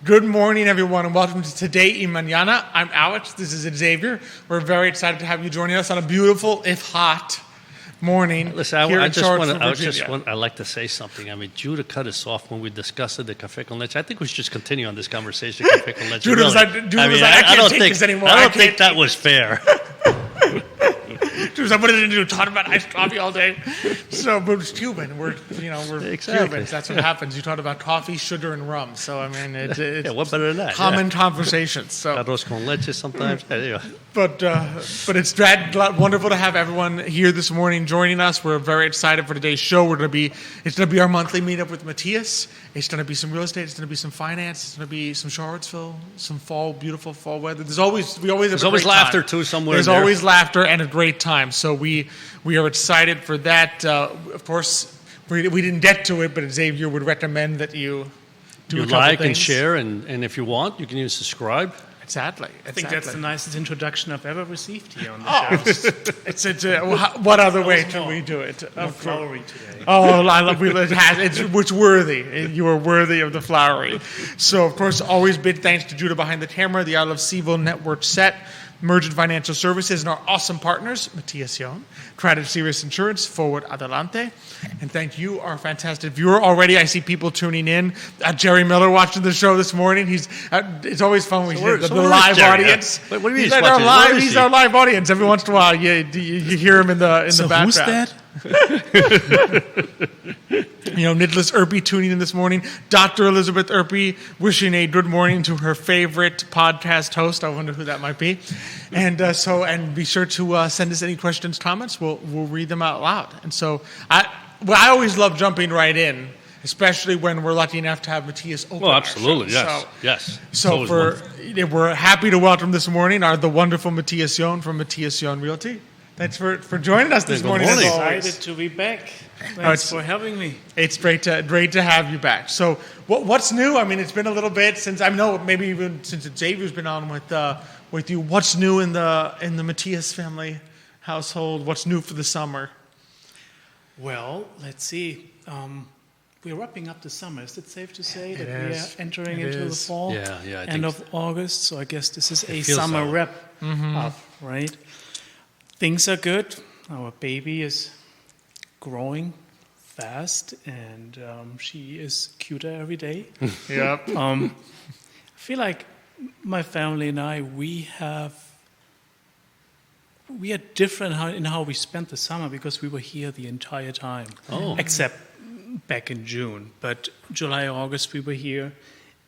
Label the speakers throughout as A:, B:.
A: Good morning, everyone, and welcome to Today in Mañana. I'm Alex. This is Xavier. We're very excited to have you joining us on a beautiful, if hot, morning.
B: Listen,
A: I
B: like to say something. I mean, Judah cut us off when we discussed the café con leche. I think we should just continue on this conversation. Café con leche.
A: Judah was like, I can't take this anymore.
B: I don't think that was fair.
A: Judah was like, what did it do? Talking about iced coffee all day. So, but it's Cuban. We're
B: Exactly.
A: Cubans. That's what happens. You talk about coffee, sugar, and rum. So, I mean, it's
B: what better than that?
A: Common conversations. So.
B: Arroz con leche sometimes. Anyway.
A: But it's wonderful to have everyone here this morning joining us. We're very excited for today's show. It's going to be our monthly meetup with Matthias. It's going to be some real estate. It's going to be some finance. It's going to be some Charlottesville, some beautiful fall weather. There's always
B: laughter too somewhere.
A: There's always laughter and a great time. So we are excited for that. Of course, we didn't get to it, but Xavier would recommend that you do a couple
B: like
A: things.
B: And share, and if you want, you can even subscribe.
A: Exactly.
C: I think that's the nicest introduction I've ever received here on the show.
A: What other way can we do it?
C: More flowery today.
A: Oh, I love it's worthy. You are worthy of the flowery. So, of course, always big thanks to Judah behind the camera, the I Love CVille Network set, Emergent Financial Services, and our awesome partners, Matthias, Craddock Serious Insurance, Forward Adelante. And thank you, our fantastic viewer. Already I see people tuning in. Jerry Miller watching the show this morning. It's always fun when we hear the live Jerry, audience.
B: What do you mean
A: he's our live audience. Every once in a while, you hear him in the background.
C: Who's that?
A: Needless Urpí tuning in this morning. Dr. Elizabeth Urpí wishing a good morning to her favorite podcast host. I wonder who that might be. And be sure to send us any questions, comments. We'll read them out loud. And so I always love jumping right in, especially when we're lucky enough to have Matthias open.
B: Well, absolutely,
A: yes.
B: Yes.
A: So we're happy to welcome this morning the wonderful Matthias from Matthias Realty. Thanks for joining us this morning.
C: Excited to be back. Thanks for having me.
A: It's great to have you back. So what's new? I mean, it's been a little bit since I know maybe even since Xavier's been on with you. What's new in the Matthias family household? What's new for the summer?
C: Well, let's see. We're wrapping up the summer. Is it safe to say that we are entering into the fall?
B: Yeah.
C: End of August. So I guess this is a summer wrap up, right? Things are good. Our baby is growing fast, and she is cuter every day.
A: Yep.
C: I feel like my family and I, we are different in how we spent the summer because we were here the entire time, except back in June. But July, August, we were here,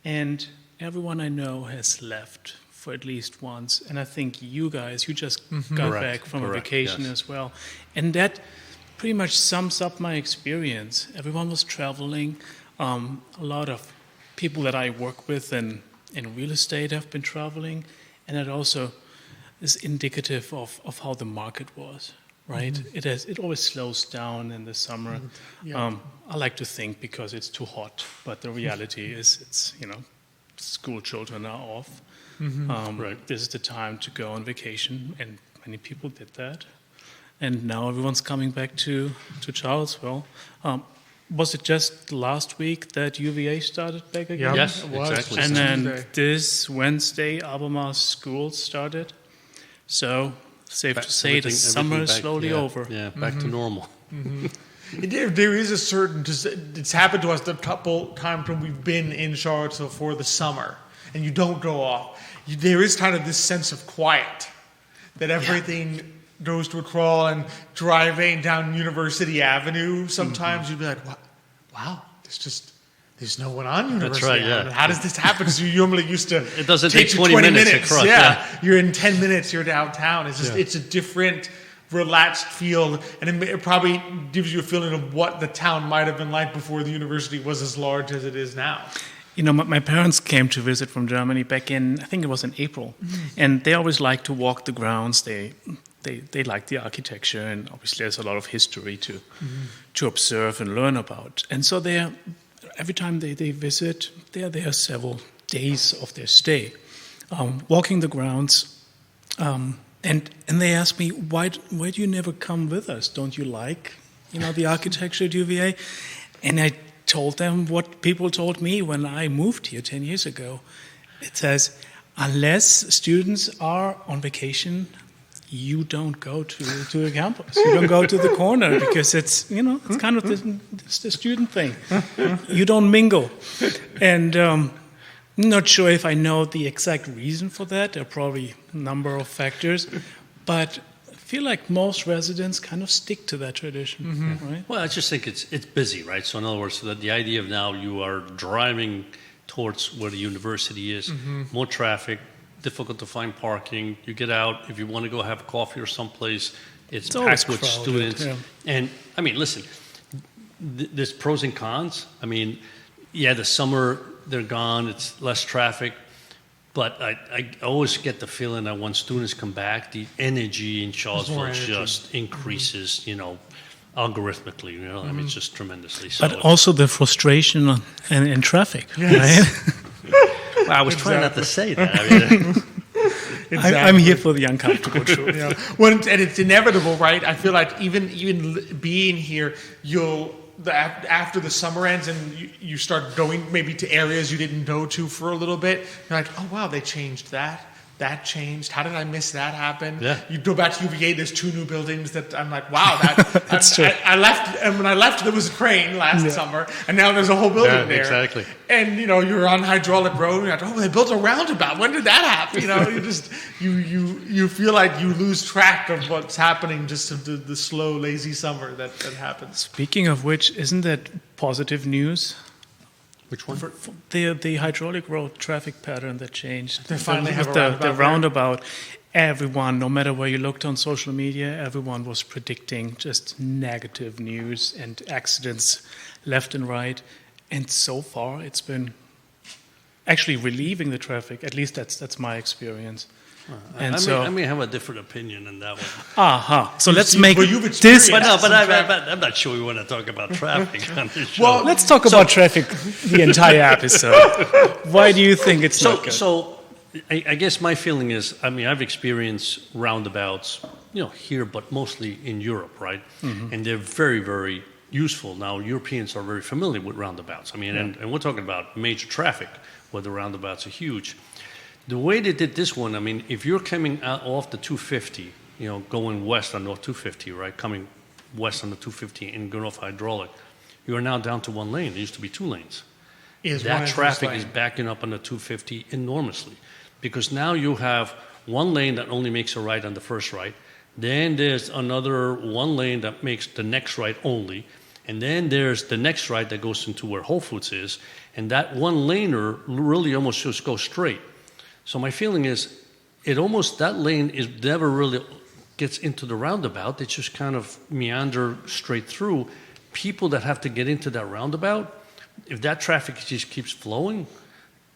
C: and everyone I know has left for at least once. And I think you just got back from a vacation as well. And that pretty much sums up my experience. Everyone was traveling. A lot of people that I work with in real estate have been traveling. And it also is indicative of how the market was, right? Mm-hmm. It always slows down in the summer. Yeah. I like to think because it's too hot, but the reality is school children are off. Mm-hmm. This is the time to go on vacation, and many people did that. And now everyone's coming back to Charlottesville. Was it just last week that UVA started back again?
B: Yes, it was. Exactly.
C: And then this Wednesday, Albemarle School started. So safe to say the summer is slowly over.
B: Yeah, back to normal.
A: Mm-hmm. There is a certain, it's happened to us a couple times when we've been in Charlottesville for the summer, and you don't go off. There is kind of this sense of quiet, that everything goes to a crawl, and driving down University Avenue, sometimes you'd be like, wow, there's no one on University Avenue. How does this happen? Because you normally used to
B: it doesn't take 20 minutes to cross.
A: Yeah, you're in 10 minutes, you're downtown. It's a different relaxed feel, and it probably gives you a feeling of what the town might have been like before the university was as large as it is now.
C: My parents came to visit from Germany back in, I think it was in April, and they always like to walk the grounds. They like the architecture, and obviously there's a lot of history to observe and learn about. And so every time they visit, they're there several days of their stay, walking the grounds. And they asked me, why do you never come with us? Don't you like, the architecture at UVA? And I told them what people told me when I moved here 10 years ago. It says, unless students are on vacation, you don't go to the campus. You don't go to the corner because it's kind of the student thing. You don't mingle. And I'm not sure if I know the exact reason for that. There are probably a number of factors. But I feel like most residents kind of stick to that tradition, right?
B: Well, I just think it's busy, right? So in other words, so that the idea of now you are driving towards where the university is, more traffic, difficult to find parking. You get out, if you want to go have coffee or someplace, it's packed with students.
C: Yeah.
B: And I mean, listen, there's pros and cons. I mean, the summer, they're gone, it's less traffic. But I always get the feeling that when students come back, the energy in Charlottesville just increases, algorithmically. I mean, it's just tremendously. So
C: but also the frustration and traffic, right?
B: Well, I was trying not to say that. I mean,
A: Exactly.
C: I'm here for the uncomfortable truth.
A: And it's inevitable, right? I feel like even being here, after the summer ends and you start going maybe to areas you didn't go to for a little bit, you're like, oh wow, they changed that. That changed. How did I miss that happen?
B: Yeah.
A: You go back to UVA, there's 2 new buildings that I'm like, wow,
C: That's true.
A: I left, and when I left, there was a crane last summer, and now there's a whole building there.
B: Exactly.
A: And you're on Hydraulic Road, and you're like, oh, they built a roundabout. When did that happen? You feel like you lose track of what's happening just to the slow, lazy summer that happens.
C: Speaking of which, isn't that positive news?
B: which one?
C: The hydraulic road traffic pattern that changed.
A: They finally have a
C: the
A: roundabout.
C: roundabout. Everyone, no matter where you looked on social media, everyone was predicting just negative news and accidents left and right. And so far, it's been actually relieving the traffic. At least that's my experience. And
B: I may have a different opinion on that one.
C: Aha. So let's
A: see,
C: make
A: well, you've
C: this.
A: experienced-
B: But I'm not sure we want to talk about traffic on this show.
A: Well,
C: Let's talk about traffic the entire episode. Why do you think it's not good?
B: So I guess my feeling is, I mean, I've experienced roundabouts, here, but mostly in Europe, right? Mm-hmm. And they're very, very useful. Now, Europeans are very familiar with roundabouts. I mean, and we're talking about major traffic, where the roundabouts are huge. The way they did this one, I mean, if you're coming out off the 250, going west on North 250, right, coming west on the 250 and going off hydraulic, you are now down to one lane. There used to be 2 lanes. That traffic is backing up on the 250 enormously, because now you have one lane that only makes a right on the first right. Then there's another one lane that makes the next right only. And then there's the next right that goes into where Whole Foods is. And that one laner really almost just goes straight. So my feeling is that lane is never really gets into the roundabout. It just kind of meander straight through. People that have to get into that roundabout, if that traffic just keeps flowing,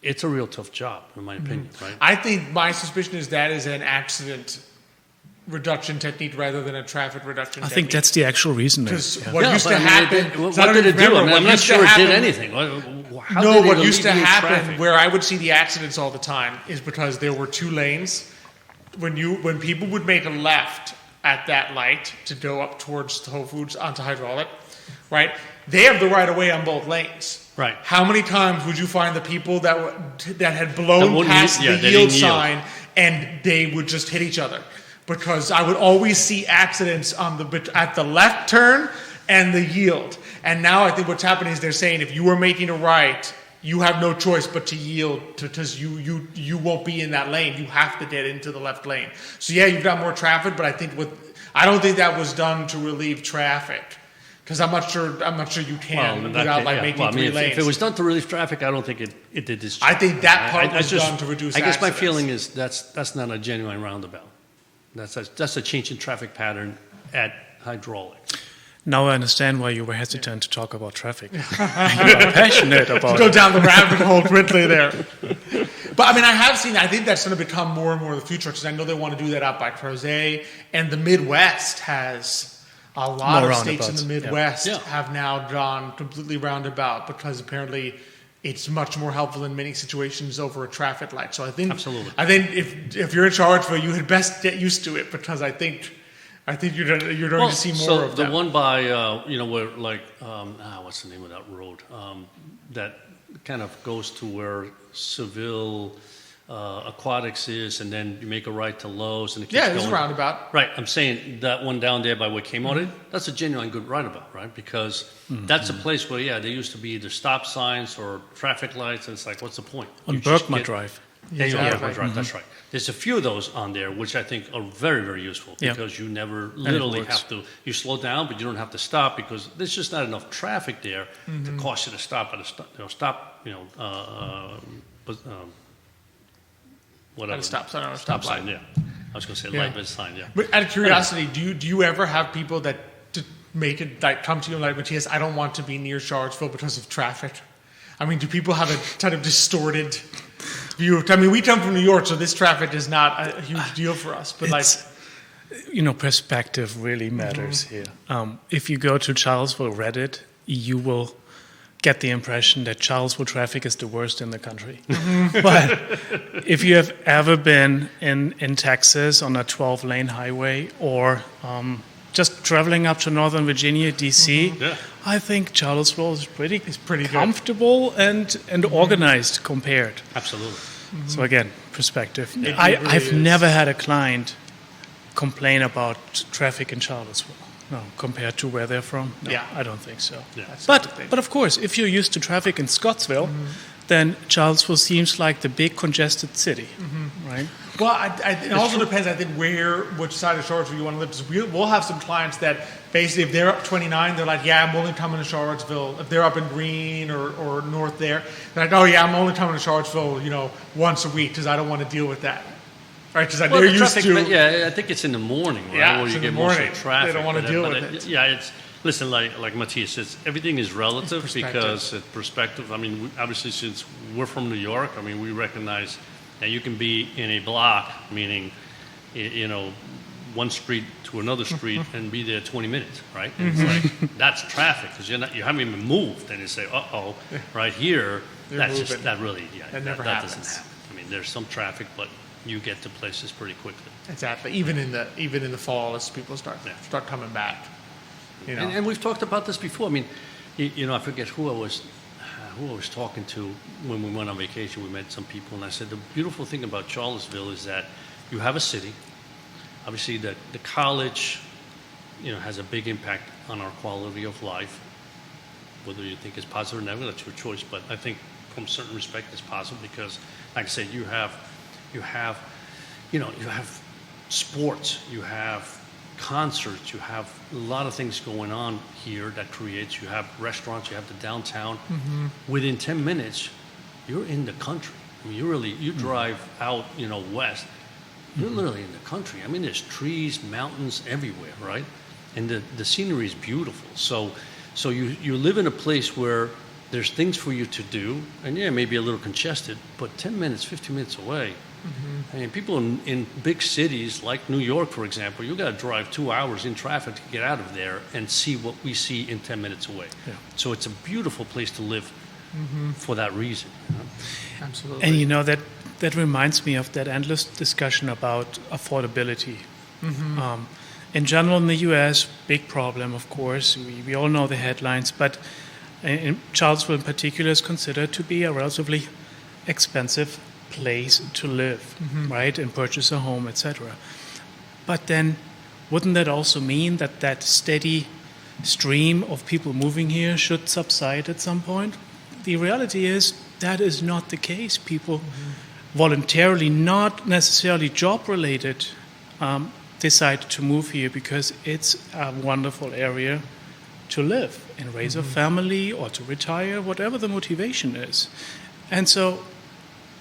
B: it's a real tough job, in my opinion, right?
A: I think my suspicion is that is an accident reduction technique rather than a traffic reduction technique.
C: I think that's the actual reason.
A: Because
C: Yeah.
A: what used to happen...
B: What did it do? I mean, I'm not sure it did anything. How did it
A: what used to
B: alleviate
A: happen,
B: traffic?
A: where I would see the accidents all the time, is because there were 2 lanes. When people would make a left at that light to go up towards the Whole Foods onto hydraulic, right? They have the right of way on both lanes.
B: Right.
A: How many times would you find the people that had blown past the
B: they
A: yield
B: didn't yield.
A: sign and they would just hit each other? Because I would always see accidents at the left turn and the yield. And now I think what's happening is they're saying if you are making a right, you have no choice but to yield because you won't be in that lane. You have to get into the left lane. So yeah, you've got more traffic, but I don't think that was done to relieve traffic. Because I'm not sure you can without making 3 lanes.
B: If it was done to relieve traffic, I don't think it did this job.
A: I think that part was done to reduce
B: I guess my
A: accidents.
B: feeling is that's not a genuine roundabout. That's a change in traffic pattern at hydraulic.
C: Now I understand why you were hesitant to talk about traffic. You are passionate about
A: Go
C: it.
A: down the rabbit hole quickly there. But I mean, I think that's going to become more and more the future because I know they want to do that out by Crozet. And the Midwest has a lot
C: More
A: of states in
C: roundabouts,
A: the Midwest
B: yeah.
A: have now gone completely roundabout because apparently it's much more helpful in many situations over a traffic light. So I think
B: Absolutely.
A: I think if you're in Charlottesville, you had best get used to it because I think I think you're going to see more of
B: the
A: that.
B: one by where like what's the name of that road that kind of goes to where CVille Aquatics is, and then you make a right to Lowe's, and it keeps
A: there's
B: going.
A: a roundabout.
B: Right, I'm saying that one down there by where Kmart, that's a genuine good roundabout, right? Because that's a place where, there used to be either stop signs or traffic lights, and it's like, what's the point?
C: On
B: You just
C: Berkman Drive.
B: Yeah,
A: Exactly.
B: Berkman Drive, that's right. There's a few of those on there, which I think are very, very useful,
C: Yeah.
B: because you never
C: it
B: literally
C: works.
B: have to, you slow down, but you don't have to stop, because there's just not enough traffic there to cause you to stop at a whatever.
A: At a stop sign or a stop
B: sign,
A: light.
B: yeah. I was going to say
A: Yeah.
B: light, but sign, yeah.
A: But out of curiosity, do you ever have people that make it like come to you like, Matthias, I don't want to be near Charlottesville because of traffic? I mean, do people have a kind of distorted view of? I mean, we come from New York, so this traffic is not a huge deal for us. But
C: Perspective really matters here. If you go to Charlottesville Reddit, you will get the impression that Charlottesville traffic is the worst in the country. But if you have ever been in Texas on a 12-lane highway, or just traveling up to Northern Virginia, D.C., I think Charlottesville is pretty comfortable and organized compared.
B: Absolutely.
C: So again, perspective.
A: It
C: I've
A: really is.
C: never had a client complain about traffic in Charlottesville. No, compared to where they're from. No,
A: Yeah.
C: I don't think so.
B: Yeah.
A: That's the thing.
C: But of course, if you're used to traffic in Scottsville, then Charlottesville seems like the big congested city, right?
A: Well, it also depends, I think, which side of Charlottesville you want to live. Because we'll have some clients that basically, if they're up 29, they're like, yeah, I'm only coming to Charlottesville. If they're up in Greene or north there, they're like, oh yeah, I'm only coming to Charlottesville, once a week because I don't want to deal with that. Right, because they're
B: the
A: used
B: traffic,
A: to.
B: Yeah, I think it's in the morning, right?
A: Yeah,
B: where
A: it's
B: you
A: in
B: get
A: the
B: most of
A: morning.
B: the traffic.
A: They don't wanna
B: but
A: deal with it.
B: Yeah, listen, like Matthias says, everything is relative
A: perspective.
B: because it's perspective. I mean, obviously, since we're from New York, I mean, we recognize that you can be in a block, meaning, one street to another street, and be there 20 minutes, right? And it's like that's traffic because you haven't even moved, and you say, right here,
A: They're
B: that
A: moving. Never
B: that
A: happens.
B: doesn't happen. I mean, there's some traffic, but you get to places pretty quickly.
A: Exactly. Even in the fall, as people start coming back.
B: And we've talked about this before. I mean, I forget who I was talking to when we went on vacation. We met some people, and I said the beautiful thing about Charlottesville is that you have a city. Obviously, the college, has a big impact on our quality of life. Whether you think it's positive or negative, that's your choice. But I think, from a certain respect, it's positive because, like I said, you have sports, you have concerts, you have a lot of things going on here that creates. You have restaurants, you have the downtown. Within 10 minutes, you're in the country. I mean, you drive out, west. You're literally in the country. I mean, there's trees, mountains everywhere, right? And the scenery is beautiful. So you live in a place where there's things for you to do, and maybe a little congested, but 10 minutes, 15 minutes away. I mean, people in big cities like New York, for example, you got to drive 2 hours in traffic to get out of there and see what we see in 10 minutes away. Yeah. So it's a beautiful place to live for that reason.
A: Absolutely.
C: And that reminds me of that endless discussion about affordability. In general, in the U.S., big problem, of course. We all know the headlines, but in Charlottesville in particular is considered to be a relatively expensive place to live, right, and purchase a home, etc. But then, wouldn't that also mean that steady stream of people moving here should subside at some point? The reality is that is not the case. People voluntarily, not necessarily job-related, decide to move here because it's a wonderful area to live and raise a family or to retire, whatever the motivation is. And so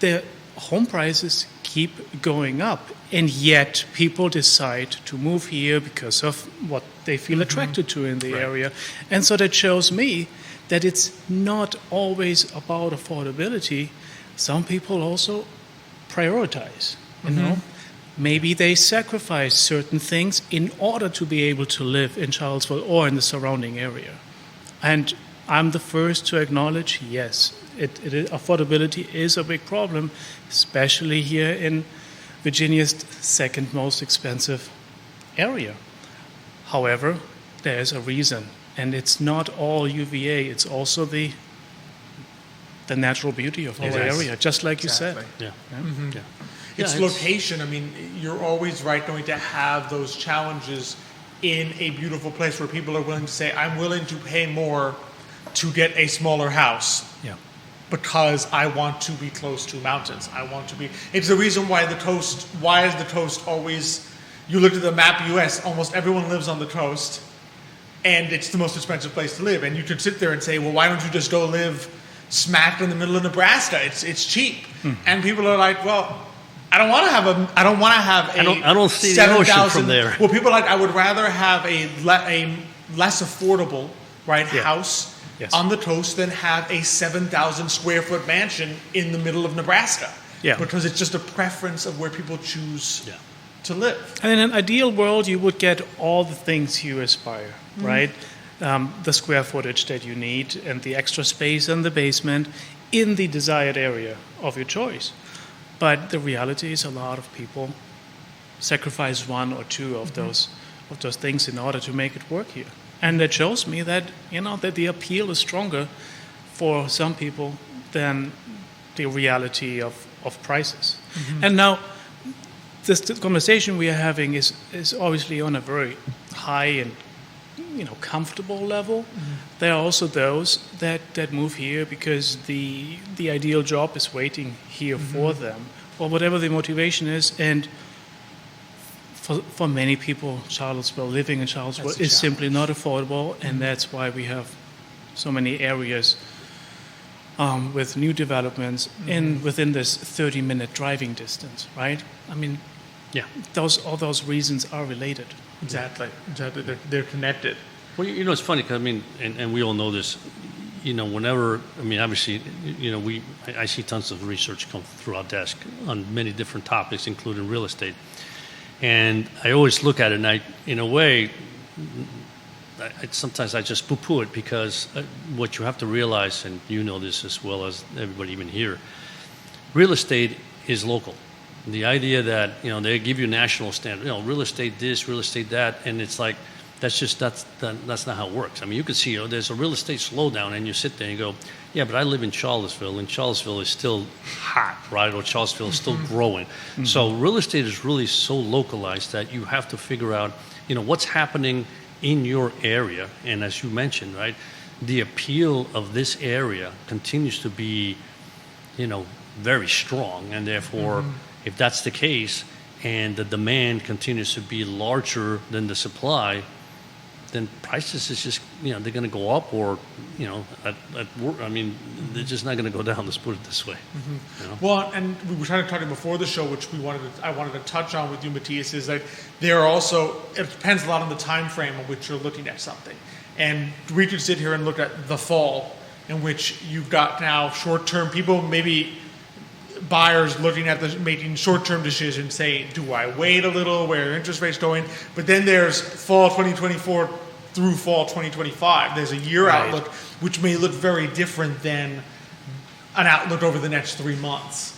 C: the home prices keep going up, and yet people decide to move here because of what they feel attracted to in the area. And so that shows me that it's not always about affordability. Some people also prioritize, you know. Maybe they sacrifice certain things in order to be able to live in Charlottesville or in the surrounding area. And I'm the first to acknowledge, yes, affordability is a big problem, especially here in Virginia's second most expensive area. However, there's a reason, and it's not all UVA. It's also the natural beauty of the area, just like you said.
B: Yeah. Yeah.
A: It's location. I mean, you're always going to have those challenges in a beautiful place where people are willing to say, I'm willing to pay more to get a smaller house.
C: Yeah.
A: Because I want to be close to mountains. It's the reason why why is the coast always, you look at the map US, almost everyone lives on the coast, and it's the most expensive place to live. And you could sit there and say, well, why don't you just go live smack in the middle of Nebraska? It's cheap. And people are like, well, I don't want to have
B: I don't see the ocean from there.
A: Well, people are like, I would rather have a less affordable house on the coast than have a 7,000 square foot mansion in the middle of Nebraska. Yeah. Because it's just a preference of where people choose to live.
C: And in an ideal world, you would get all the things you aspire, right? The square footage that you need and the extra space in the basement in the desired area of your choice. But the reality is a lot of people sacrifice one or two of those things in order to make it work here. And that shows me that, that the appeal is stronger for some people than the reality of prices. And now, this conversation we are having is obviously on a very high and comfortable level. There are also those that move here because the ideal job is waiting here for them, or whatever the motivation is. And for many people, living in Charlottesville is simply not affordable, and that's why we have so many areas with new developments within this 30-minute driving distance, right? I mean, all those reasons are related.
A: Exactly. They're connected.
B: Well, it's funny because and we all know this. Whenever obviously, I see tons of research come through our desk on many different topics, including real estate, and I always look at it, and in a way, sometimes I just poo-poo it because what you have to realize, and you know this as well as everybody even here, real estate is local. The idea that they give you national standard, real estate this, real estate that, and it's like that's not how it works. I mean, you can see there's a real estate slowdown, and you sit there and you go, yeah, but I live in Charlottesville, and Charlottesville is still hot, right? Or Charlottesville is still growing. So real estate is really so localized that you have to figure out, what's happening in your area, and as you mentioned, right, the appeal of this area continues to be, very strong, and therefore. If that's the case, and the demand continues to be larger than the supply, then prices is just they're going to go up, or they're just not going to go down. Let's put it this way.
A: Well, and we were trying to talk before the show, which I wanted to touch on with you, Matthias, is that there are also, it depends a lot on the time frame in which you're looking at something, and we could sit here and look at the fall, in which you've got now short-term people maybe. Buyers looking at making short-term decisions, say, do I wait a little, where are interest rates going? But then there's fall 2024 through fall 2025. There's a year outlook, which may look very different than an outlook over the next 3 months.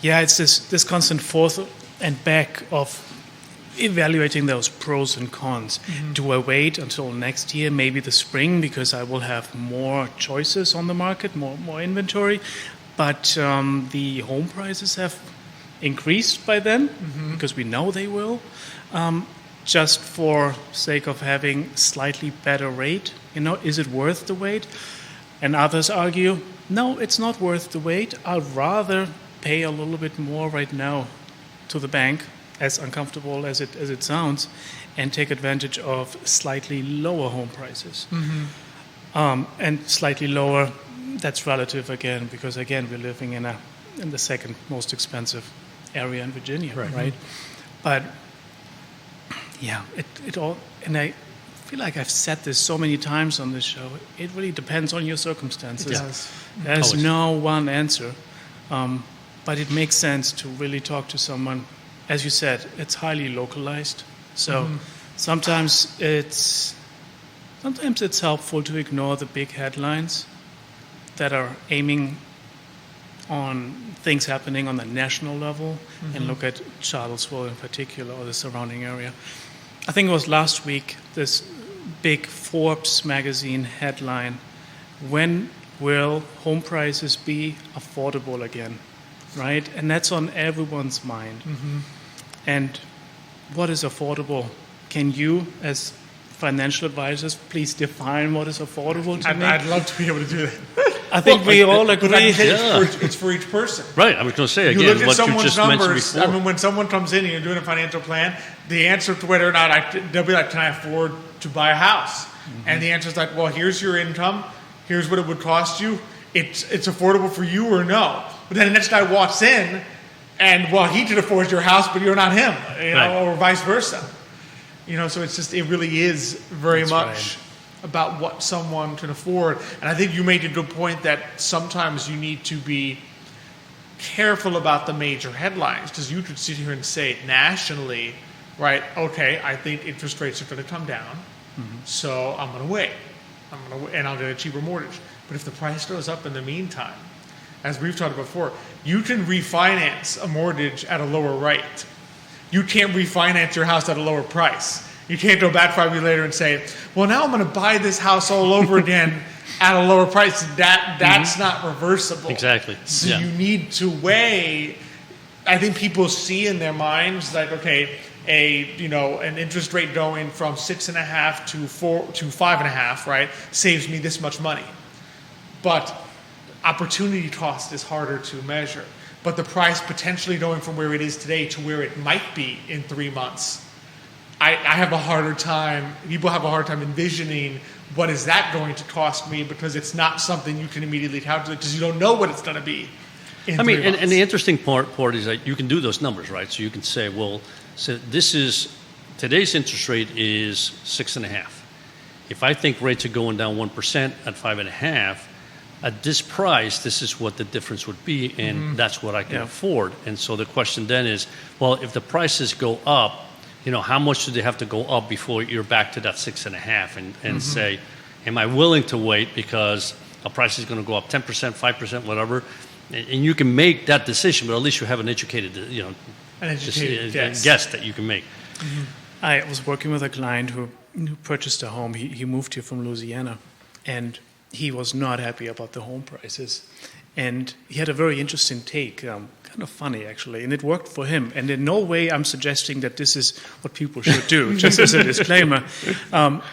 C: Yeah, it's this constant forth and back of evaluating those pros and cons. Do I wait until next year, maybe the spring, because I will have more choices on the market, more inventory? But the home prices have increased by then, because we know they will, just for sake of having slightly better rate. Is it worth the wait? And others argue, no, it's not worth the wait. I'd rather pay a little bit more right now to the bank, as uncomfortable as it sounds, and take advantage of slightly lower home prices. And slightly lower. That's relative again, because again we're living in the second most expensive area in Virginia, right? But yeah, it all, and I feel like I've said this so many times on this show. It really depends on your circumstances.
A: It does.
C: There's no one answer, but it makes sense to really talk to someone. As you said, it's highly localized, so sometimes it's helpful to ignore the big headlines that are aiming on things happening on the national level and look at Charlottesville in particular, or the surrounding area. I think it was last week, this big Forbes magazine headline, when will home prices be affordable again, right? And that's on everyone's mind. And what is affordable? Can you, as financial advisors, please define what is affordable to me?
A: I'd love to be able to do that.
C: I think we all agree.
A: It's for each person.
B: Right. I was going to say,
A: You
B: again,
A: look at
B: what you
A: someone's
B: just mentioned
A: numbers.
B: before.
A: I mean, when someone comes in and you're doing a financial plan, the answer to whether or not they'll be like, can I afford to buy a house? And the answer is like, well, here's your income. Here's what it would cost you. It's affordable for you or no. But then the next guy walks in and, well, he could afford your house, but you're not him, or vice versa. So it really is very much about what someone can afford. And I think you made a good point that sometimes you need to be careful about the major headlines, because you could sit here and say nationally, right, okay, I think interest rates are going to come down, so I'm going to wait. And I'll get a cheaper mortgage. But if the price goes up in the meantime, as we've talked before, you can refinance a mortgage at a lower rate. You can't refinance your house at a lower price. You can't go back 5 years later and say, well, now I'm going to buy this house all over again at a lower price. That's not reversible.
B: Exactly.
A: So you need to weigh. I think people see in their minds like, okay, an interest rate going from 6.5 to 5.5, right, saves me this much money. But opportunity cost is harder to measure. But the price potentially going from where it is today to where it might be in 3 months, I have a harder time. People have a hard time envisioning what is that going to cost me, because it's not something you can immediately calculate, because you don't know what it's going to be in 3 months.
B: And the interesting part is that you can do those numbers, right? So you can say, well, so today's interest rate is 6.5. If I think rates are going down 1% at 5.5, at this price, this is what the difference would be, and that's what I can afford. And so the question then is, well, if the prices go up, how much do they have to go up before you're back to that 6.5 and say, am I willing to wait because a price is going to go up 10%, 5%, whatever, and you can make that decision, but at least you have an educated, guess that you can make.
C: I was working with a client who purchased a home. He moved here from Louisiana, and he was not happy about the home prices. And he had a very interesting take, kind of funny actually, and it worked for him. And in no way I'm suggesting that this is what people should do, just as a disclaimer.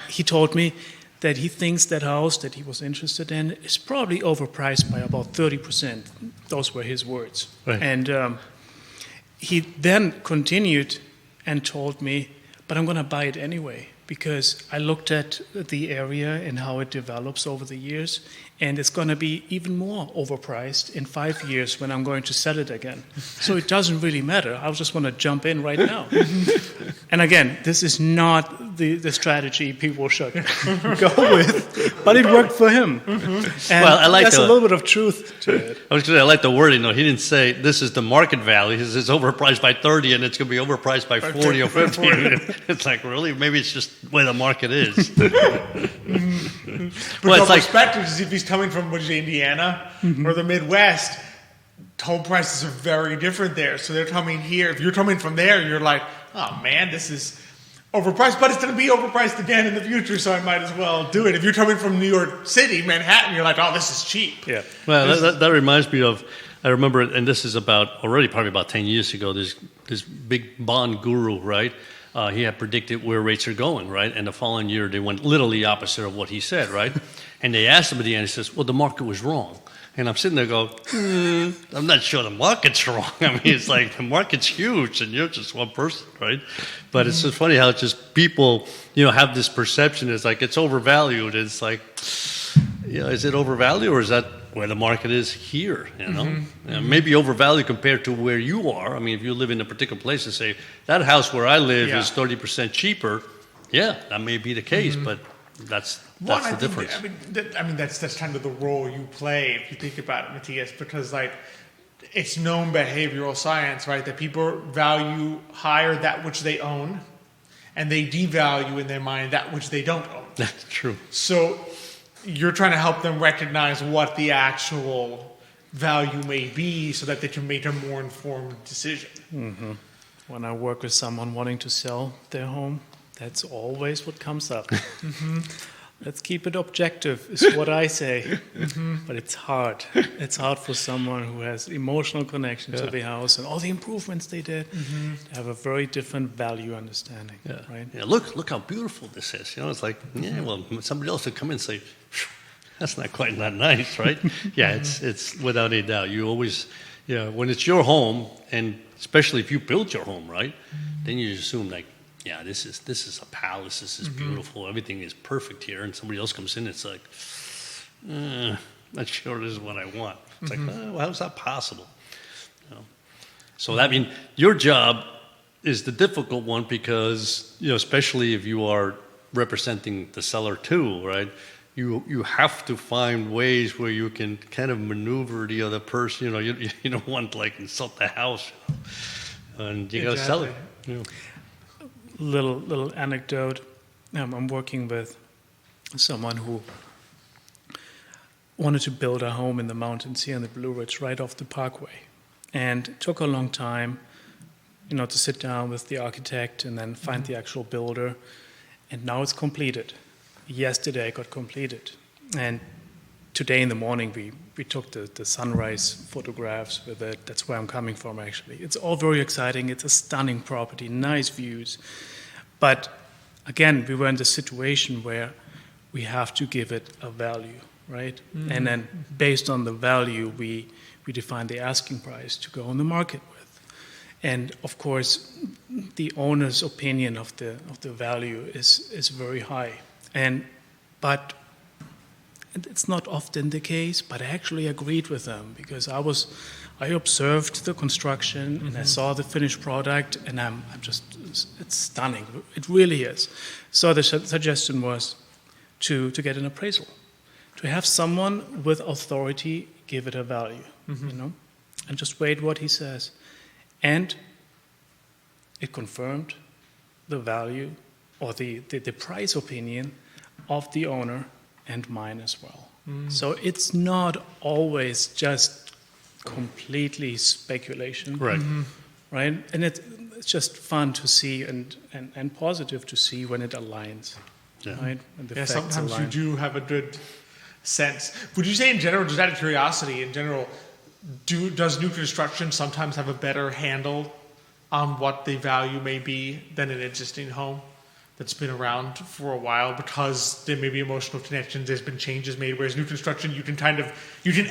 C: He told me that he thinks that house that he was interested in is probably overpriced by about 30%. Those were his words.
B: Right.
C: And he then continued and told me, but I'm going to buy it anyway, because I looked at the area and how it develops over the years, and it's going to be even more overpriced in 5 years when I'm going to sell it again. So it doesn't really matter. I just want to jump in right now. And again, this is not the strategy people should go with, but it worked for him. And
B: well, I like
C: there's a little bit of truth to it.
B: I was going to say, I like the wording, though. He didn't say this is the market value. He says it's overpriced by 30 and it's going to be overpriced by 40 or 50. It's like, really? Maybe it's just where the market is.
A: Well, it's like perspective is if he's coming from Indiana or the Midwest, home prices are very different there. So they're coming here. If you're coming from there, you're like, oh man, this is overpriced, but it's going to be overpriced again in the future, so I might as well do it. If you're coming from New York City, Manhattan, you're like, oh, this is cheap.
B: Yeah. Well, that reminds me of, I remember, and this is probably about 10 years ago, this big bond guru, right? He had predicted where rates are going, right? And the following year, they went literally opposite of what he said, right? And they asked him at the end, he says, well, the market was wrong. And I'm sitting there going, I'm not sure the market's wrong. I mean, it's like the market's huge and you're just one person, right? But it's just funny how it's just people, have this perception. It's like it's overvalued. It's like, is it overvalued or is that where the market is here, Maybe overvalued compared to where you are. I mean, if you live in a particular place and say, that house where I live is 30% cheaper, that may be the case, but that's the difference.
A: That's kind of the role you play if you think about it, Matthias, because it's known behavioral science, right? That people value higher that which they own, and they devalue in their mind that which they don't own.
B: That's true.
A: So you're trying to help them recognize what the actual value may be so that they can make a more informed decision.
C: When I work with someone wanting to sell their home, That's always what comes up. Let's keep it objective, is what I say. But it's hard. It's hard for someone who has emotional connection to the house and all the improvements they did to have a very different value understanding. Right?
B: Yeah, look how beautiful this is. It's like, well, somebody else would come in and say, that's not quite that nice, right? It's without a doubt. You always, when it's your home, and especially if you built your home, right, then you assume like, this is a palace. This is beautiful. Everything is perfect here. And somebody else comes in, it's like, not sure this is what I want. It's like, well, how's that possible? So that means your job is the difficult one because, especially if you are representing the seller too, right? You have to find ways where you can kind of maneuver the other person. You don't want to like insult the house, and you got to sell it.
C: Little anecdote. I'm working with someone who wanted to build a home in the mountains here in the Blue Ridge, right off the Parkway, and it took a long time, to sit down with the architect and then find the actual builder, and now it's completed. Yesterday it got completed, and today in the morning we took the sunrise photographs with it. That's where I'm coming from, actually. It's all very exciting. It's a stunning property, nice views. But again, we were in the situation where we have to give it a value, right? And then based on the value, we define the asking price to go on the market with. And of course, the owner's opinion of the value is very high. But it's not often the case, but I actually agreed with them because I observed the construction and I saw the finished product, and it's stunning. It really is. So the suggestion was to get an appraisal, to have someone with authority give it a value, and just wait what he says. And it confirmed the value or the price opinion of the owner and mine as well. So it's not always just completely speculation, right? And it's just fun to see and positive to see when it aligns, right? And the facts
A: sometimes
C: align.
A: you do have a good sense. Would you say in general, just out of curiosity, in general, does new construction sometimes have a better handle on what the value may be than an existing home that's been around for a while because there may be emotional connections, there's been changes made, whereas new construction, you can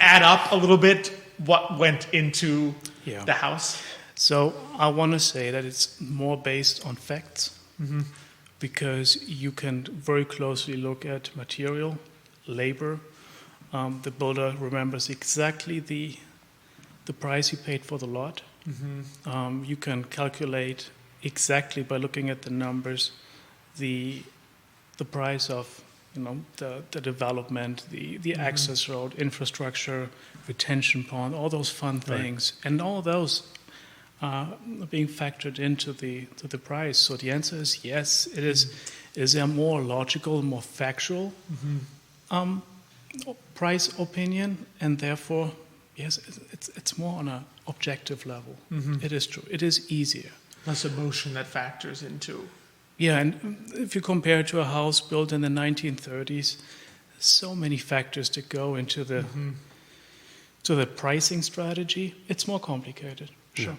A: add up a little bit what went into the house?
C: So I want to say that it's more based on facts because you can very closely look at material, labor. The builder remembers exactly the price he paid for the lot. You can calculate exactly by looking at the numbers the price of the development, the access road, infrastructure, retention pond, all those fun things, and all those are being factored into the price. So the answer is yes. It is a more logical, more factual price opinion, and therefore yes, it's more on an objective level. It is true. It is easier.
A: Less emotion that factors into.
C: Yeah, and if you compare it to a house built in the 1930s, so many factors that go into the pricing strategy. It's more complicated. Sure.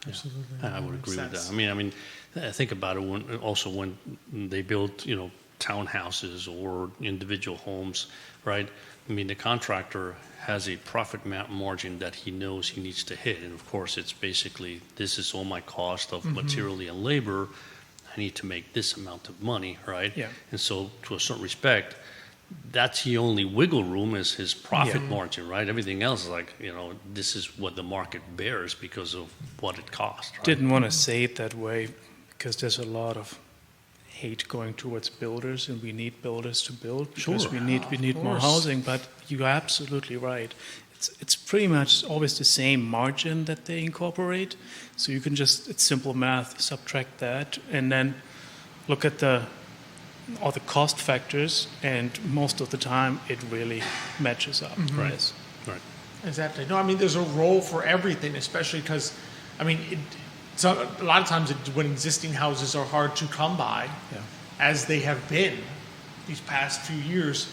A: Absolutely.
B: I would agree with that. I mean, think about it when they build, townhouses or individual homes, right? I mean, the contractor has a profit margin that he knows he needs to hit. And of course, it's basically, this is all my cost of material and labor. I need to make this amount of money, right? Yeah. And so to a certain respect, that's the only wiggle room is his profit margin, right? Everything else is like, this is what the market bears because of what it costs. Right?
C: Didn't want to say it that way because there's a lot of hate going towards builders, and we need builders to build because we need more housing. But you're absolutely right. It's pretty much always the same margin that they incorporate. So you can it's simple math, subtract that, and then look at all the cost factors, and most of the time it really matches up. Right.
A: Exactly. No, I mean, there's a role for everything, especially because, I mean, So a lot of times when existing houses are hard to come by, as they have been these past few years,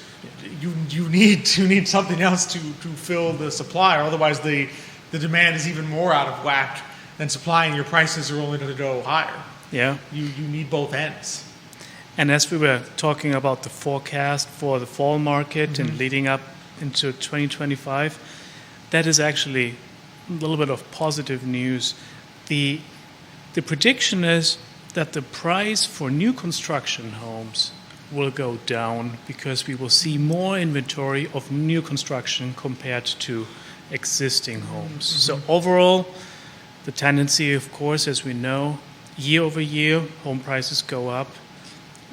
A: you need something else to fill the supply, or otherwise the demand is even more out of whack than supply, and your prices are only going to go higher.
C: Yeah.
A: You need both ends.
C: And as we were talking about the forecast for the fall market and leading up into 2025, that is actually a little bit of positive news. The prediction is that the price for new construction homes will go down because we will see more inventory of new construction compared to existing homes. So overall, the tendency, of course, as we know, year over year, home prices go up,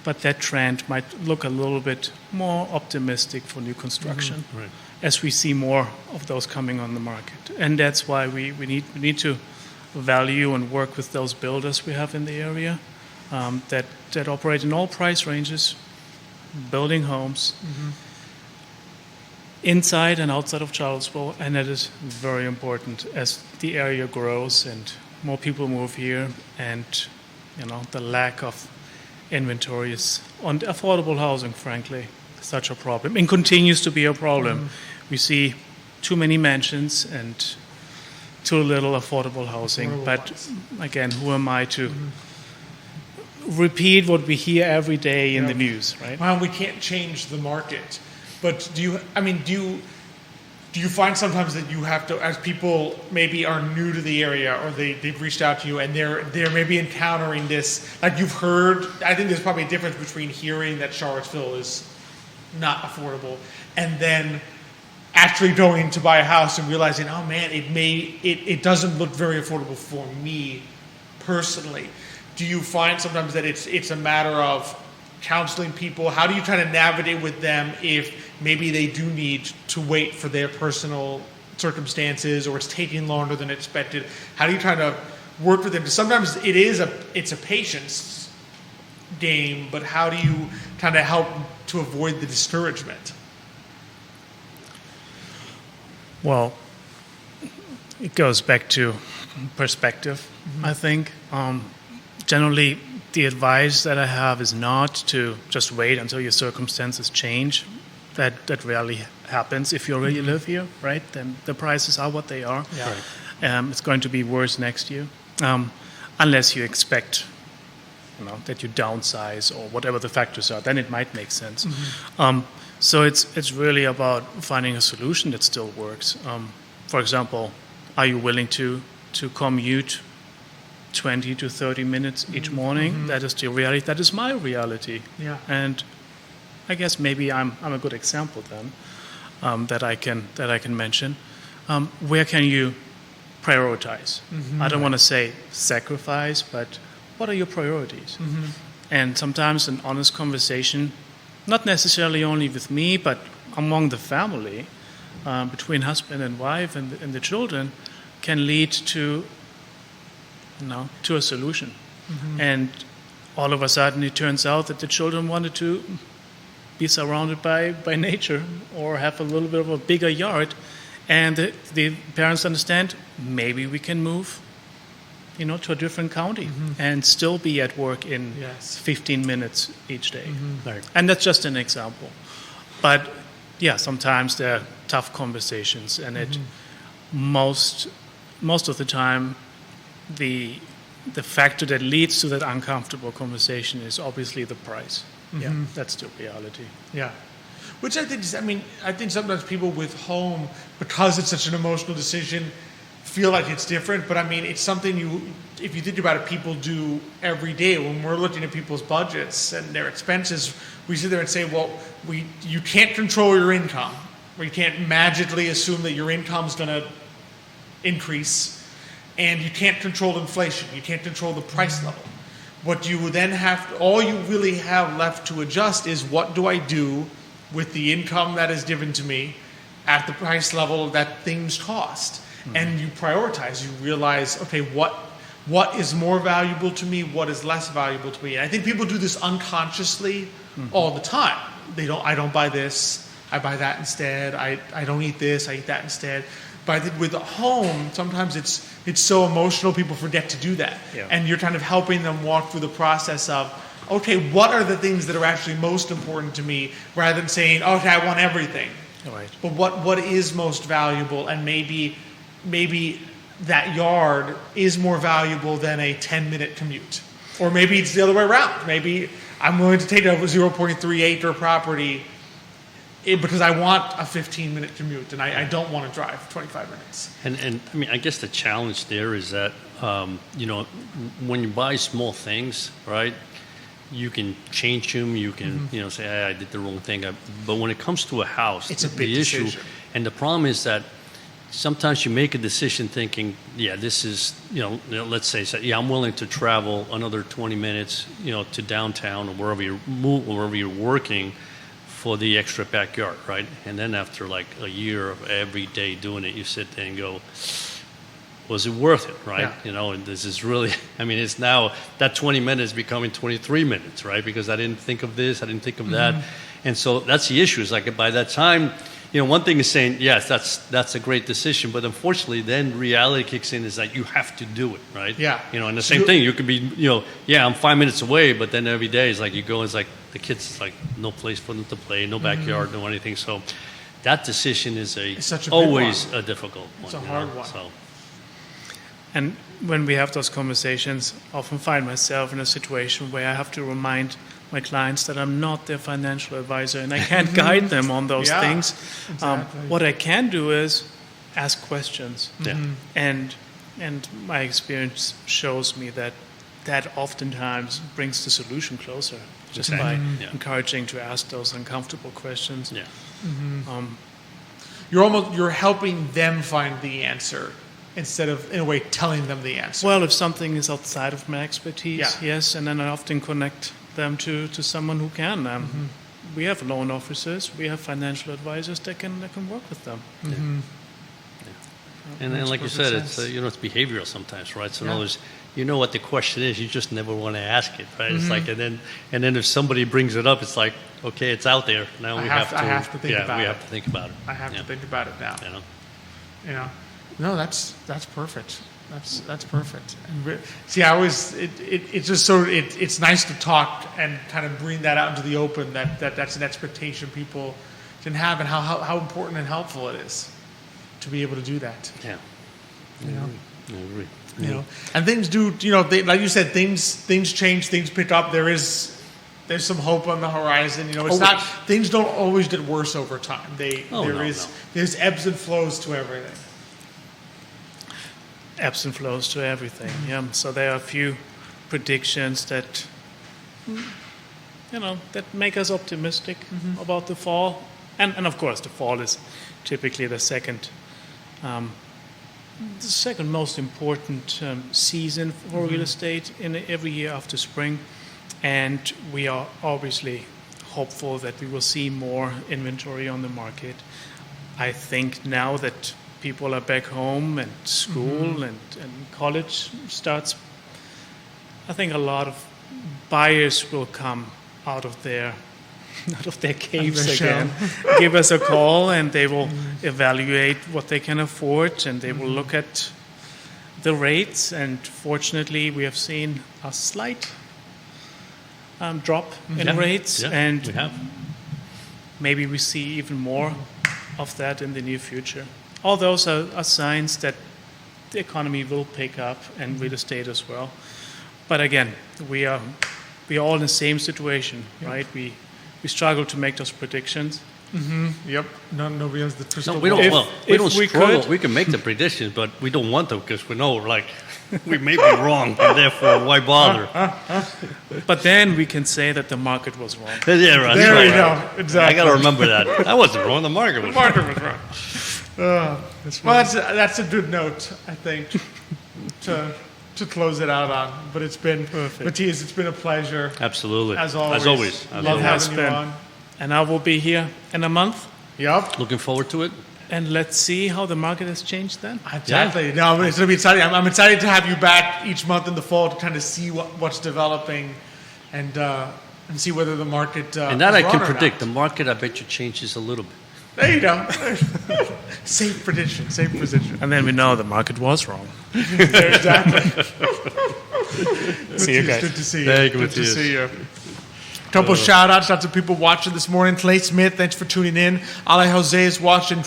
C: but that trend might look a little bit more optimistic for new construction as we see more of those coming on the market. And that's why we need to value and work with those builders we have in the area that operate in all price ranges, building homes inside and outside of Charlottesville, and that is very important as the area grows and more people move here, and the lack of inventory is on affordable housing, frankly, such a problem, and continues to be a problem. We see too many mansions and too little affordable housing. But again, who am I to repeat what we hear every day in the news, right?
A: Well, we can't change the market, but do you find sometimes that you have to, as people maybe are new to the area, or they've reached out to you and they're maybe encountering this, like you've heard, I think there's probably a difference between hearing that Charlottesville is not affordable and then actually going to buy a house and realizing, oh man, it doesn't look very affordable for me personally. Do you find sometimes that it's a matter of counseling people? How do you try to navigate with them if maybe they do need to wait for their personal circumstances, or it's taking longer than expected? How do you try to work with them? Because sometimes it's a patience game, but how do you kind of help to avoid the discouragement?
C: Well, it goes back to perspective, I think. Generally, the advice that I have is not to just wait until your circumstances change. That rarely happens. If you already live here, right, then the prices are what they are.
A: Yeah.
C: Right. It's going to be worse next year, unless you expect, that you downsize or whatever the factors are. Then it might make sense. So it's really about finding a solution that still works. For example, are you willing to commute 20 to 30 minutes each morning? That is the reality. That is my reality. Yeah. And I guess maybe I'm a good example then that I can mention. Where can you prioritize? I don't want to say sacrifice, but what are your priorities? And sometimes an honest conversation, not necessarily only with me, but among the family, between husband and wife and the children, can lead to a solution. And all of a sudden it turns out that the children wanted to be surrounded by nature or have a little bit of a bigger yard, and the parents understand maybe we can move to a different county and still be at work in 15 minutes each day. Right. And that's just an example. But sometimes there are tough conversations, and it most of the time the factor that leads to that uncomfortable conversation is obviously the price. Yeah, that's the reality. Yeah.
A: Which I think sometimes people with home, because it's such an emotional decision, feel like it's different. But it's something if you think about it, people do every day. When we're looking at people's budgets and their expenses, we sit there and say, well, you can't control your income. Or you can't magically assume that your income's going to increase. And you can't control inflation. You can't control the price level. What you then all you really have left to adjust is, what do I do with the income that is given to me at the price level that things cost? And you prioritize. You realize, okay, what is more valuable to me? What is less valuable to me? And I think people do this unconsciously all the time. I don't buy this. I buy that instead. I don't eat this. I eat that instead. But I think with a home, sometimes it's so emotional, people forget to do that.
C: Yeah.
A: And you're kind of helping them walk through the process of, okay, what are the things that are actually most important to me, rather than saying, okay, I want everything.
C: Right.
A: But what is most valuable, and maybe that yard is more valuable than a 10-minute commute. Or maybe it's the other way around. Maybe I'm willing to take a 0.3 acre property because I want a 15-minute commute, and I don't want to drive 25 minutes.
B: And I mean, I guess the challenge there is that, when you buy small things, right, you can change them, you can, say, hey, I did the wrong thing. But when it comes to a house,
A: It's a big
B: issue,
A: decision.
B: and the problem is that sometimes you make a decision thinking, yeah, this is, let's say, yeah, I'm willing to travel another 20 minutes, to downtown or wherever you're working for the extra backyard, right? And then after like a year of every day doing it, you sit there and go, was it worth it, right?
A: Yeah.
B: And this is really, I mean, it's now that 20 minutes becoming 23 minutes, right? Because I didn't think of this, I didn't think of that. And so that's the issue. It's like by that time, one thing is saying, yes, that's a great decision, but unfortunately then reality kicks in is that you have to do it, right?
A: Yeah.
B: And the same thing, you could be, I'm 5 minutes away, but then every day it's like you go, it's like the kids, it's like no place for them to play, no backyard, no anything. So that decision is
A: such a big
B: always
A: one.
B: a difficult one.
A: It's a hard one.
B: So.
C: And when we have those conversations, I often find myself in a situation where I have to remind my clients that I'm not their financial advisor and I can't guide them on those
A: Yeah,
C: things.
A: exactly.
C: What I can do is ask questions.
B: Yeah.
C: And my experience shows me that oftentimes brings the solution closer, just by
B: Yeah.
C: encouraging to ask those uncomfortable questions.
B: Yeah.
A: You're helping them find the answer instead of, in a way, telling them the answer.
C: Well, if something is outside of my expertise,
A: Yeah.
C: yes, and then I often connect them to someone who can. We have loan officers, we have financial advisors that can work with them.
B: And then, like you
A: perfect
B: said,
A: sense.
B: it's behavioral sometimes, right? So in
A: Yeah.
B: other words, you know what the question is, you just never want to ask it, right? It's like, and then if somebody brings it up, it's like, okay, it's out there. Now
A: I
B: we
A: have
B: have to.
A: I have to think about
B: we
A: it.
B: have to think about it.
A: I have to think about it now.
B: You know?
A: No, that's perfect. That's perfect. And see, I always it's just so it's nice to talk and kind of bring that out into the open that's an expectation people can have, and how important and helpful it is to be able to do that.
B: Yeah.
A: You know.
B: I agree.
A: You know, and things do. Like you said, things change, things pick up. There's some hope on the horizon. It's not, things don't always get worse over time. There's ebbs and flows to everything.
C: Ebbs and flows to everything. Yeah. So there are a few predictions that that make us optimistic about the fall, and of course the fall is typically the second most important season for real estate in every year after spring, and we are obviously hopeful that we will see more inventory on the market. I think now that people are back home and school and college starts, I think a lot of buyers will come out of their caves again, give us a call, and they will evaluate what they can afford, and they will look at the rates. And fortunately, we have seen a slight drop in rates, and
B: we have.
C: maybe we see even more of that in the near future. All those are signs that the economy will pick up, and real estate as well. But again, we are all in the same situation, right? We struggle to make those predictions.
A: Yep. Nobody has the crystal
B: No, we
A: ball.
B: don't. We don't
C: we
B: struggle.
C: could-
B: We can make the predictions, but we don't want to because we know, like, we may be wrong, and therefore, why bother?
C: But then we can say that the market was wrong.
B: Yeah, right.
A: There
B: right.
A: you go. Exactly.
B: I got to remember that. I wasn't wrong. The market was wrong.
A: Market was wrong. Well, that's a good note, I think, to close it out on. But it's been, Matthias, it's been a pleasure.
B: Absolutely.
A: As always. Love
C: Has
A: having you
C: been.
A: on.
C: And I will be here in a month,
A: Yep.
B: Looking forward to it.
C: and let's see how the market has changed then.
A: Exactly. No, it's going to be exciting. I'm excited to have you back each month in the fall to kind of see what's developing and see whether the market
B: And that
A: is
B: I can
A: wrong or
B: predict.
A: not.
B: The market, I bet you, changes a little bit.
A: There you go. Safe position.
C: And then we know the market was wrong.
A: Exactly.
C: See you guys.
A: Good to see you.
B: Thank you,
A: Good to
B: Matthias.
A: see you. Couple shout-outs, lots of people watching this morning. Clay Smith, thanks for tuning in. Ale Jose is watching.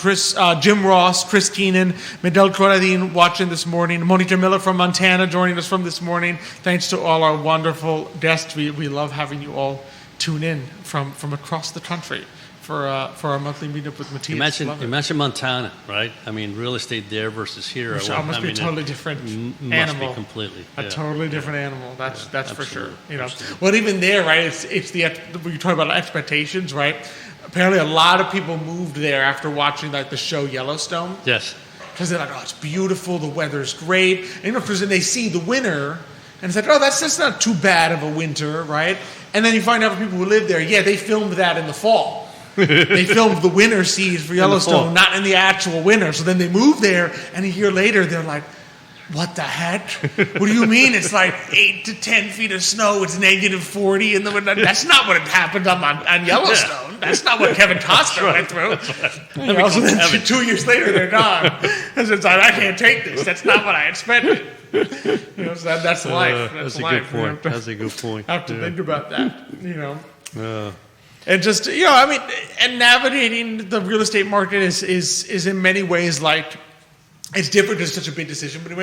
A: Jim Ross, Chris Keenan, Medel Corradine watching this morning. Monita Miller from Montana joining us from this morning. Thanks to all our wonderful guests. We love having you all tune in from across the country for our monthly meetup with Matthias.
B: Imagine Montana, right? I mean, real estate there versus here.
A: Must be a totally different animal.
B: Must be completely.
A: A totally different animal. That's for sure.
B: Absolutely.
A: Well, even there, right? It's the when you talk about expectations, right? Apparently, a lot of people moved there after watching like the show Yellowstone.
B: Yes.
A: Because they're like, oh, it's beautiful, the weather's great, and because then they see the winter, and it's like, oh, that's not too bad of a winter, right? And then you find out people who live there, they filmed that in the fall. They filmed the winter scenes for Yellowstone, not in the actual winter. So then they move there, and a year later, they're like, what the heck? What do you mean it's like 8 to 10 feet of snow? It's negative 40 in the winter. That's not what happened on Yellowstone. Yeah. That's not what Kevin Costner went through. Right. So then 2 years later, they're gone. And it's like, I can't take this. That's not what I expected. So that's life.
B: That's a good point. That's a good point.
A: Have to think about that, And just, and navigating the real estate market is in many ways like, it's different, it's such a big decision, but